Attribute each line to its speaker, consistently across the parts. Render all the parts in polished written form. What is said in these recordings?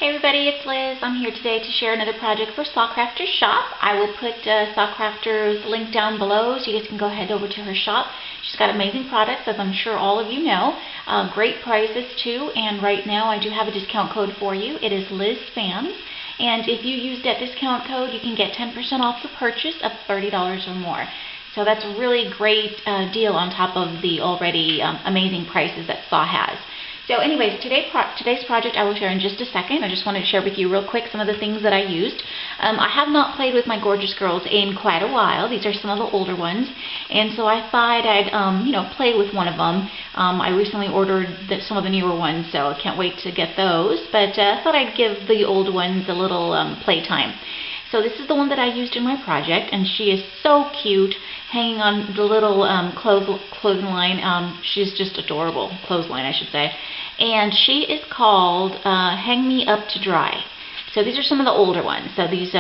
Speaker 1: Hey everybody, it's Liz. I'm here today to share another project for Sockcrafter's shop. I will put Sockcrafter's link down below so you guys can go head over to her shop. She's got amazing products, as I'm sure all of you know. Great prices too, and right now I do have a discount code for you. It is LizFans, and if you use that discount code, you can get 10% off the purchase of $30 or more. So that's a really great deal on top of the already amazing prices that Saw has. So anyways, today's project I will share in just a second. I just wanted to share with you real quick some of the things that I used. I have not played with my Gorjuss girls in quite a while. These are some of the older ones, and so I thought I'd play with one of them. I recently ordered some of the newer ones, so I can't wait to get those. But I thought I'd give the old ones a little playtime. So this is the one that I used in my project, and she is so cute, hanging on the little clothesline. She's just adorable, clothesline I should say. And she is called Hang Me Up to Dry. So these are some of the older ones. So these,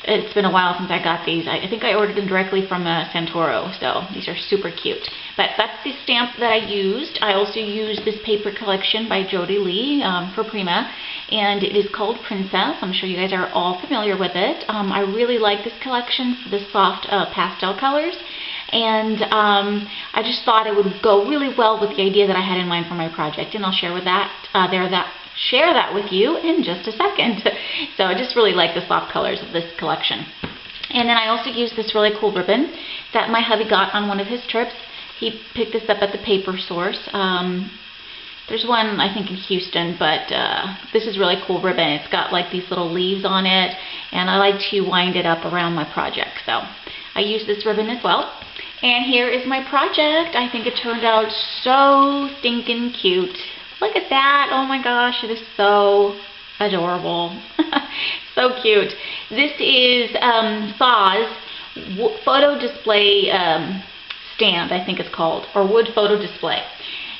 Speaker 1: it's been a while since I got these. I think I ordered them directly from Santoro, so these are super cute. But that's the stamp that I used. I also used this paper collection by Jody Lee for Prima, and it is called Princess. I'm sure you guys are all familiar with it. I really like this collection for the soft pastel colors, and I just thought it would go really well with the idea that I had in mind for my project, and I'll share that with you in just a second. So I just really like the soft colors of this collection. And then I also used this really cool ribbon that my hubby got on one of his trips. He picked this up at the Paper Source. There's one I think in Houston, but this is really cool ribbon. It's got like these little leaves on it, and I like to wind it up around my project. So I used this ribbon as well. And here is my project. I think it turned out so stinking cute. Look at that. Oh my gosh, it is so adorable. So cute. This is Saw's photo display stand, I think it's called, or wood photo display.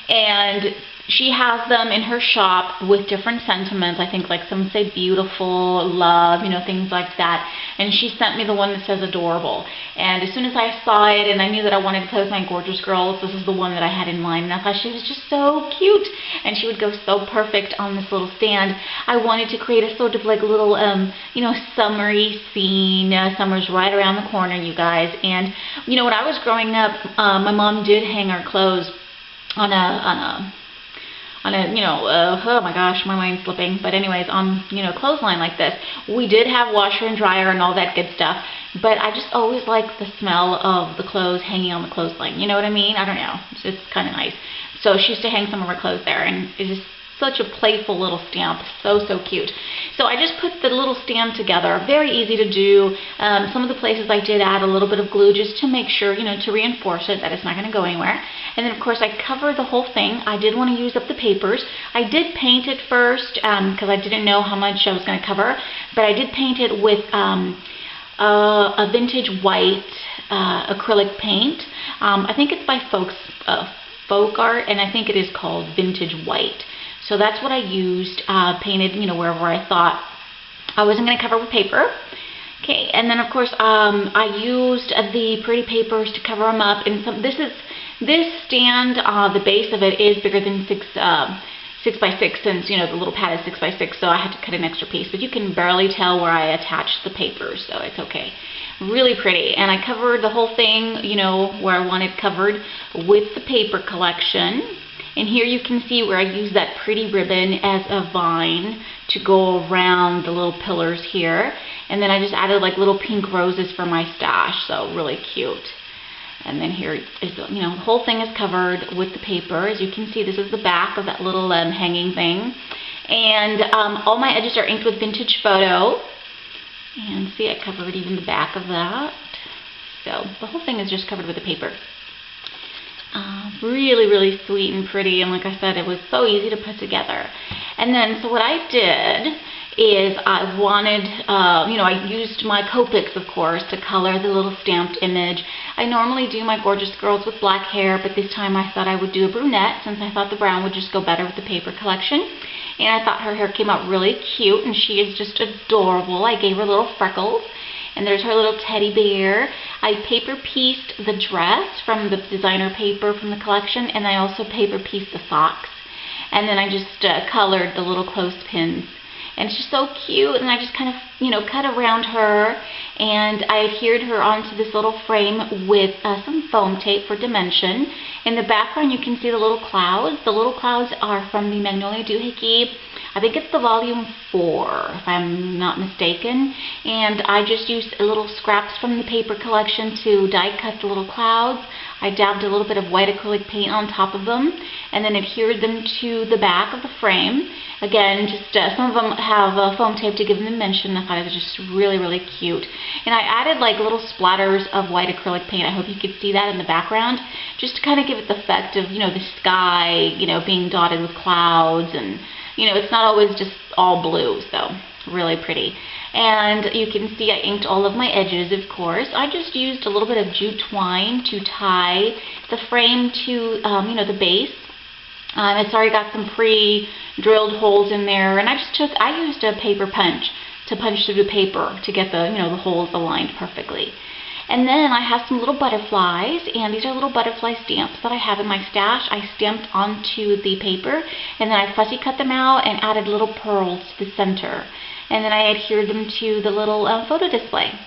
Speaker 1: And she has them in her shop with different sentiments. I think like some say beautiful, love, things like that. And she sent me the one that says adorable. And as soon as I saw it and I knew that I wanted to play with my Gorjuss girls, this is the one that I had in mind. And I thought she was just so cute. And she would go so perfect on this little stand. I wanted to create a sort of like little, summery scene. Summer's right around the corner, you guys. And, when I was growing up, my mom did hang our clothes on a oh my gosh, my mind's slipping, but anyways, on, clothesline like this. We did have washer and dryer and all that good stuff, but I just always liked the smell of the clothes hanging on the clothesline, you know what I mean? I don't know, it's kind of nice. So she used to hang some of her clothes there, and it is such a playful little stamp, so cute. So I just put the little stand together, very easy to do. Some of the places I did add a little bit of glue just to make sure, to reinforce it, that it's not going to go anywhere. And then of course I covered the whole thing. I did want to use up the papers. I did paint it first because I didn't know how much I was going to cover, but I did paint it with a vintage white acrylic paint. I think it's by Folk Art, and I think it is called Vintage White. So that's what I used, painted, wherever I thought I wasn't going to cover with paper. Okay, and then of course I used the pretty papers to cover them up. And this stand, the base of it is bigger than 6 by 6, since the little pad is 6 by 6. So I had to cut an extra piece, but you can barely tell where I attached the papers, so it's okay. Really pretty, and I covered the whole thing, where I wanted covered with the paper collection. And here you can see where I used that pretty ribbon as a vine to go around the little pillars here. And then I just added like little pink roses for my stash, so really cute. And then here is, the whole thing is covered with the paper. As you can see, this is the back of that little hanging thing. And all my edges are inked with Vintage Photo. And see, I covered even the back of that. So the whole thing is just covered with the paper. Really sweet and pretty, and like I said, it was so easy to put together. And then, so what I did is I wanted, I used my Copics, of course, to color the little stamped image. I normally do my Gorjuss girls with black hair, but this time I thought I would do a brunette, since I thought the brown would just go better with the paper collection. And I thought her hair came out really cute, and she is just adorable. I gave her little freckles. And there's her little teddy bear. I paper pieced the dress from the designer paper from the collection, and I also paper pieced the socks. and then I just colored the little clothespins. And she's so cute, and I just kind of, cut around her, and I adhered her onto this little frame with some foam tape for dimension. In the background, you can see the little clouds. The little clouds are from the Magnolia Doohickey. I think it's the volume 4, if I'm not mistaken. And I just used little scraps from the paper collection to die cut the little clouds. I dabbed a little bit of white acrylic paint on top of them, and then adhered them to the back of the frame. Again, just some of them have foam tape to give them dimension. I thought it was just really, really cute. And I added like little splatters of white acrylic paint. I hope you could see that in the background, just to kind of give it the effect of, the sky, being dotted with clouds, and it's not always just all blue, so really pretty. And you can see I inked all of my edges, of course. I just used a little bit of jute twine to tie the frame to, the base. It's already got some pre-drilled holes in there, and I used a paper punch to punch through the paper to get the, the holes aligned perfectly. And then I have some little butterflies, and these are little butterfly stamps that I have in my stash. I stamped onto the paper, and then I fussy cut them out and added little pearls to the center. And then I adhered them to the little photo display.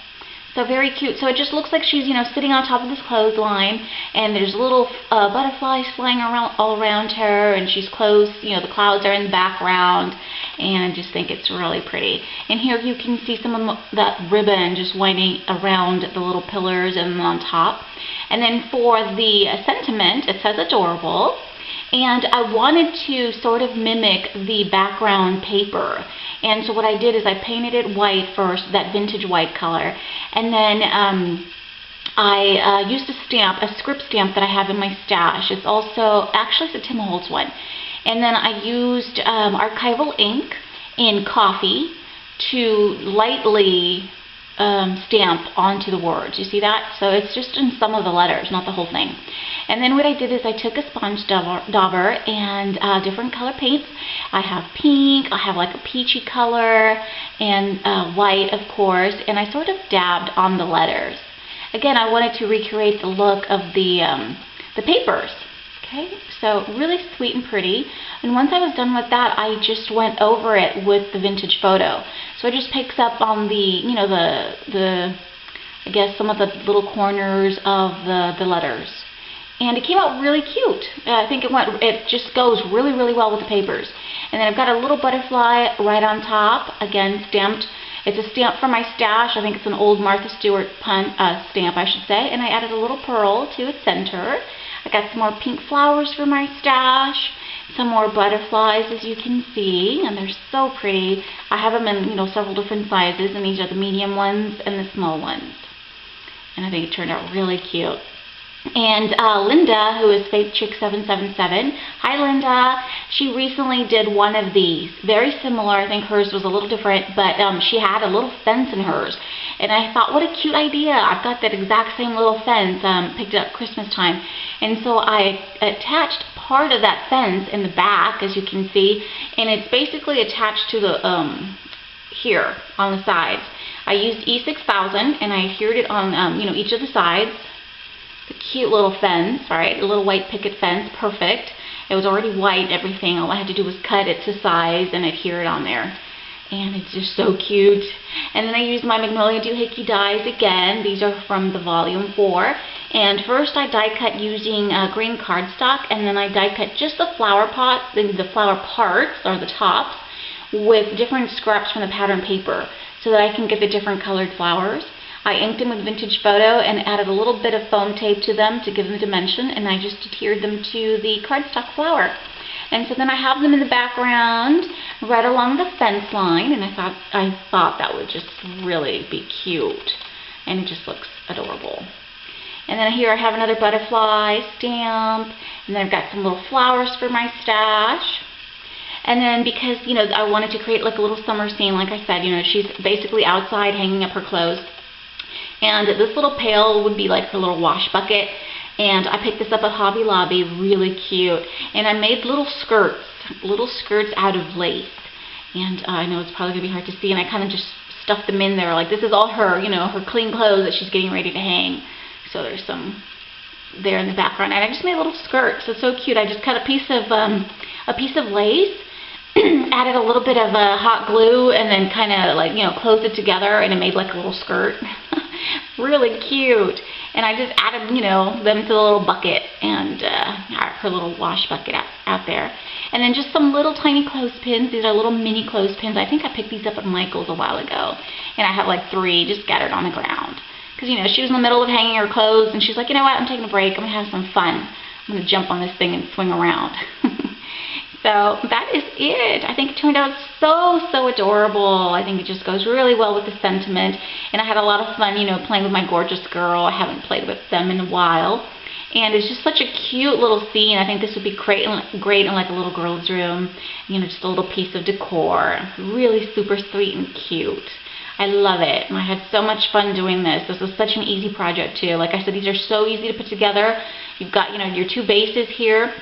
Speaker 1: So very cute. So it just looks like she's, sitting on top of this clothesline, and there's little butterflies flying around all around her, and she's close, the clouds are in the background, and I just think it's really pretty. And here you can see some of that ribbon just winding around the little pillars and on top. And then for the sentiment, it says adorable. And I wanted to sort of mimic the background paper. And so what I did is I painted it white first, that vintage white color. And then I used a script stamp that I have in my stash. It's also, actually it's a Tim Holtz one. And then I used archival ink in coffee to lightly stamp onto the words. You see that? So it's just in some of the letters, not the whole thing. And then what I did is I took a sponge dauber and different color paints. I have pink, I have like a peachy color, and white, of course, and I sort of dabbed on the letters. Again, I wanted to recreate the look of the papers. Okay, so really sweet and pretty. And once I was done with that, I just went over it with the vintage photo. So it just picks up on the I guess some of the little corners of the letters. And it came out really cute. I think it just goes really, really well with the papers. And then I've got a little butterfly right on top, again stamped. It's a stamp from my stash. I think it's an old Martha Stewart stamp, I should say. And I added a little pearl to its center. I got some more pink flowers for my stash, some more butterflies, as you can see, and they're so pretty. I have them in, several different sizes, and these are the medium ones and the small ones. And I think it turned out really cute. And Linda, who is Faith Chick 777, hi Linda, she recently did one of these, very similar. I think hers was a little different, but she had a little fence in hers, and I thought, what a cute idea. I've got that exact same little fence, picked it up Christmas time, and so I attached part of that fence in the back, as you can see, and it's basically attached to the here on the sides. I used E6000, and I adhered it on each of the sides. The cute little fence, right? A little white picket fence, perfect. It was already white and everything. All I had to do was cut it to size and adhere it on there. And it's just so cute. And then I used my Magnolia Doohickey dies again. These are from the volume 4. And first I die cut using green cardstock, and then I die cut just the flower pot, the flower parts, or the tops, with different scraps from the pattern paper so that I can get the different colored flowers. I inked them with vintage photo and added a little bit of foam tape to them to give them dimension, and I just adhered them to the cardstock flower. And so then I have them in the background right along the fence line, and I thought that would just really be cute, and it just looks adorable. And then here I have another butterfly stamp, and then I've got some little flowers for my stash. And then because, I wanted to create like a little summer scene, like I said, she's basically outside hanging up her clothes. And this little pail would be like her little wash bucket. And I picked this up at Hobby Lobby, really cute. And I made little skirts out of lace. And I know it's probably going to be hard to see, and I kind of just stuffed them in there. Like, this is all her, her clean clothes that she's getting ready to hang. So there's some there in the background. And I just made little skirts. It's so cute. I just cut a piece of a piece of lace, added a little bit of hot glue, and then kind of like, closed it together, and it made like a little skirt. Really cute. And I just added, them to the little bucket, and her little wash bucket out there. And then just some little tiny clothespins. These are little mini clothespins. I think I picked these up at Michael's a while ago. And I have like 3 just scattered on the ground. Because, she was in the middle of hanging her clothes, and she's like, you know what, I'm taking a break. I'm going to have some fun. I'm going to jump on this thing and swing around. So that is it. I think it turned out so adorable. I think it just goes really well with the sentiment. And I had a lot of fun, playing with my Gorjuss girl. I haven't played with them in a while. And it's just such a cute little scene. I think this would be great in like a little girl's room. Just a little piece of decor. Really super sweet and cute. I love it. And I had so much fun doing this. This was such an easy project too. Like I said, these are so easy to put together. You've got, your 2 bases here.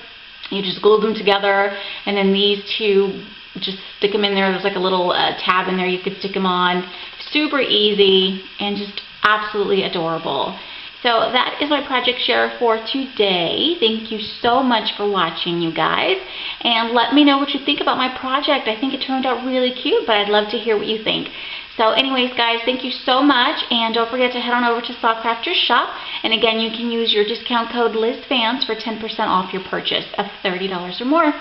Speaker 1: You just glue them together, and then these 2, just stick them in there. There's like a little tab in there you could stick them on. Super easy and just absolutely adorable. So that is my project share for today. Thank you so much for watching, you guys. And let me know what you think about my project. I think it turned out really cute, but I'd love to hear what you think. So anyways, guys, thank you so much. And don't forget to head on over to Sockcrafters Shop. And again, you can use your discount code LizFans for 10% off your purchase of $30 or more.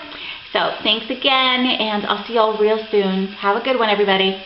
Speaker 1: So thanks again, and I'll see y'all real soon. Have a good one, everybody.